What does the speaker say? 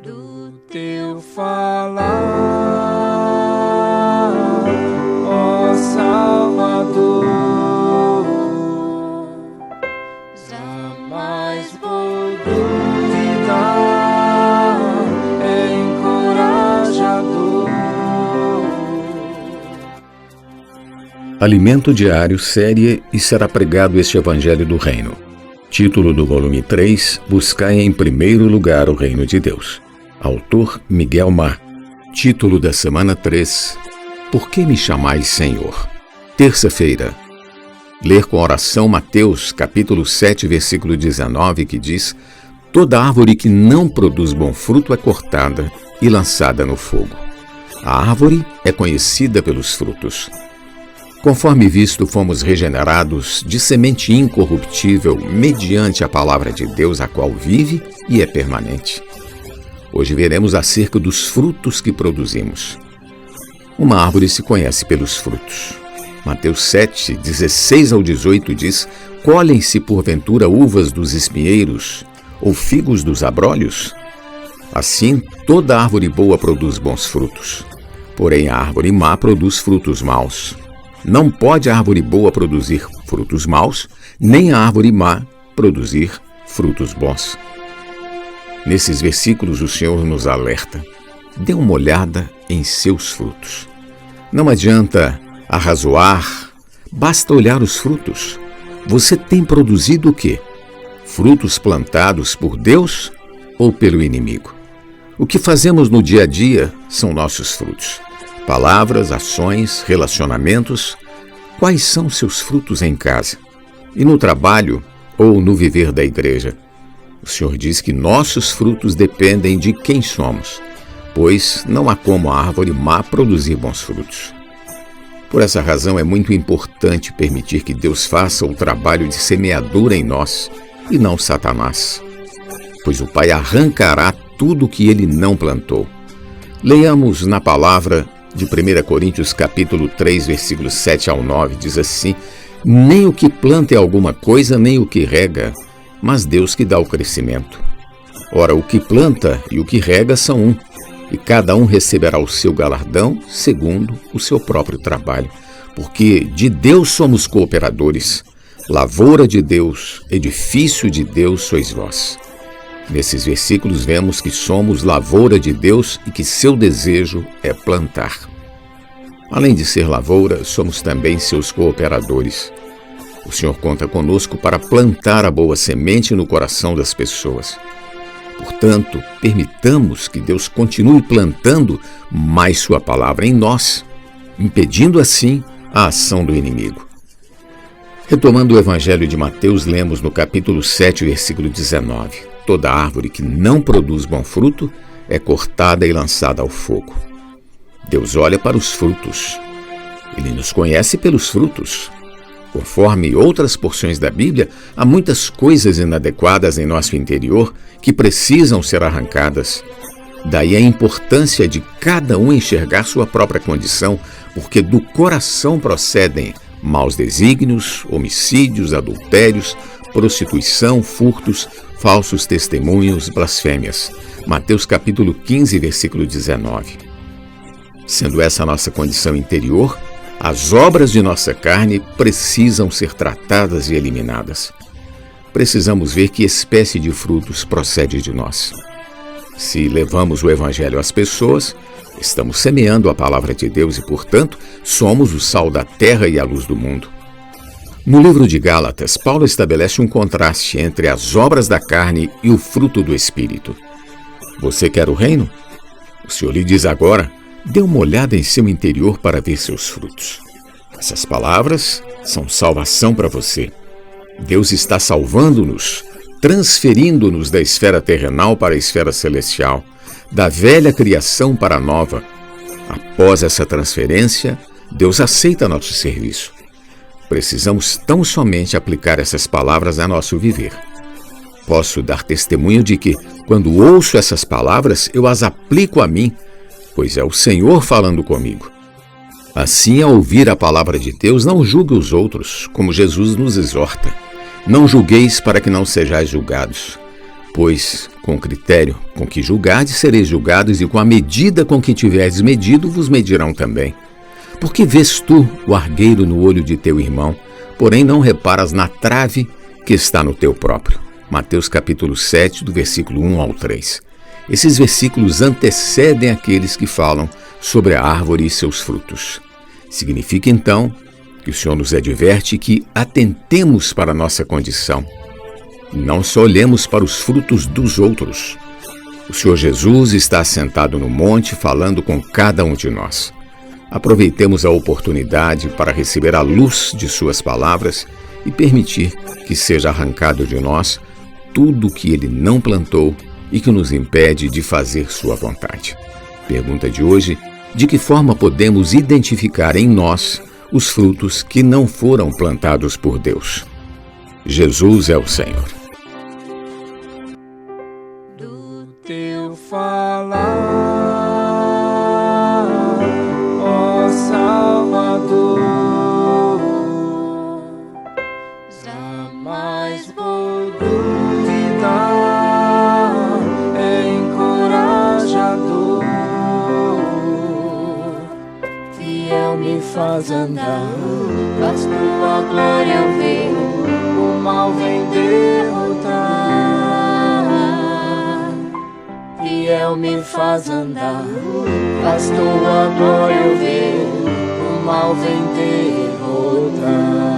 Do teu falar, ó Salvador, jamais vou duvidar, é encorajador. Alimento Diário, série E será pregado este Evangelho do Reino. Título do volume 3, Buscai em primeiro lugar o Reino de Deus. Autor Miguel Mar. Título da semana 3, Por que me chamais Senhor? Terça-feira. Ler com oração Mateus, capítulo 7, versículo 19, que diz: Toda árvore que não produz bom fruto é cortada e lançada no fogo. A árvore é conhecida pelos frutos. Conforme visto, fomos regenerados de semente incorruptível mediante a palavra de Deus, a qual vive e é permanente. Hoje veremos acerca dos frutos que produzimos. Uma árvore se conhece pelos frutos. Mateus 7, 16 ao 18 diz: Colhem-se porventura uvas dos espinheiros ou figos dos abrolhos? Assim, toda árvore boa produz bons frutos. Porém, a árvore má produz frutos maus. Não pode a árvore boa produzir frutos maus, nem a árvore má produzir frutos bons. Nesses versículos, o Senhor nos alerta: dê uma olhada em seus frutos. Não adianta arrazoar, basta olhar os frutos. Você tem produzido o quê? Frutos plantados por Deus ou pelo inimigo? O que fazemos no dia a dia são nossos frutos. Palavras, ações, relacionamentos. Quais são seus frutos em casa? E no trabalho ou no viver da igreja? O Senhor diz que nossos frutos dependem de quem somos, pois não há como a árvore má produzir bons frutos. Por essa razão, é muito importante permitir que Deus faça o trabalho de semeadura em nós e não Satanás, pois o Pai arrancará tudo o que ele não plantou. Leiamos na palavra de 1 Coríntios capítulo 3, versículos 7 ao 9, diz assim: Nem o que planta é alguma coisa, nem o que rega, mas Deus que dá o crescimento. Ora, o que planta e o que rega são um, e cada um receberá o seu galardão segundo o seu próprio trabalho. Porque de Deus somos cooperadores, lavoura de Deus, edifício de Deus sois vós. Nesses versículos vemos que somos lavoura de Deus e que seu desejo é plantar. Além de ser lavoura, somos também seus cooperadores. O Senhor conta conosco para plantar a boa semente no coração das pessoas. Portanto, permitamos que Deus continue plantando mais sua palavra em nós, impedindo assim a ação do inimigo. Retomando o Evangelho de Mateus, lemos no capítulo 7, versículo 19: Toda árvore que não produz bom fruto é cortada e lançada ao fogo. Deus olha para os frutos. Ele nos conhece pelos frutos. Conforme outras porções da Bíblia, há muitas coisas inadequadas em nosso interior que precisam ser arrancadas. Daí a importância de cada um enxergar sua própria condição, porque do coração procedem maus desígnios, homicídios, adultérios, prostituição, furtos, falsos testemunhos, blasfêmias. Mateus capítulo 15, versículo 19. Sendo essa a nossa condição interior, as obras de nossa carne precisam ser tratadas e eliminadas. Precisamos ver que espécie de frutos procede de nós. Se levamos o Evangelho às pessoas, estamos semeando a palavra de Deus e, portanto, somos o sal da terra e a luz do mundo. No livro de Gálatas, Paulo estabelece um contraste entre as obras da carne e o fruto do Espírito. Você quer o reino? O Senhor lhe diz agora: dê uma olhada em seu interior para ver seus frutos. Essas palavras são salvação para você. Deus está salvando-nos, transferindo-nos da esfera terrenal para a esfera celestial, da velha criação para a nova. Após essa transferência, Deus aceita nosso serviço. Precisamos tão somente aplicar essas palavras a nosso viver. Posso dar testemunho de que, quando ouço essas palavras, eu as aplico a mim, pois é o Senhor falando comigo. Assim, ao ouvir a palavra de Deus, não julgue os outros, como Jesus nos exorta. Não julgueis para que não sejais julgados, pois com o critério com que julgardes sereis julgados, e com a medida com que tiverdes medido vos medirão também. Porque vês tu o argueiro no olho de teu irmão, porém não reparas na trave que está no teu próprio? Mateus capítulo 7, do versículo 1 ao 3. Esses versículos antecedem aqueles que falam sobre a árvore e seus frutos. Significa então que o Senhor nos adverte que atentemos para a nossa condição. Não só olhemos para os frutos dos outros. O Senhor Jesus está assentado no monte falando com cada um de nós. Aproveitemos a oportunidade para receber a luz de suas palavras e permitir que seja arrancado de nós tudo que ele não plantou e que nos impede de fazer sua vontade. Pergunta de hoje: de que forma podemos identificar em nós os frutos que não foram plantados por Deus? Jesus é o Senhor. Do teu falar, ó Salvador, jamais vou duvidar, é encorajador, fiel me faz andar, faz tua glória eu ver, o mal vem derrotar. Fiel me faz andar, faz tua glória eu ver, o mal vem derrotar.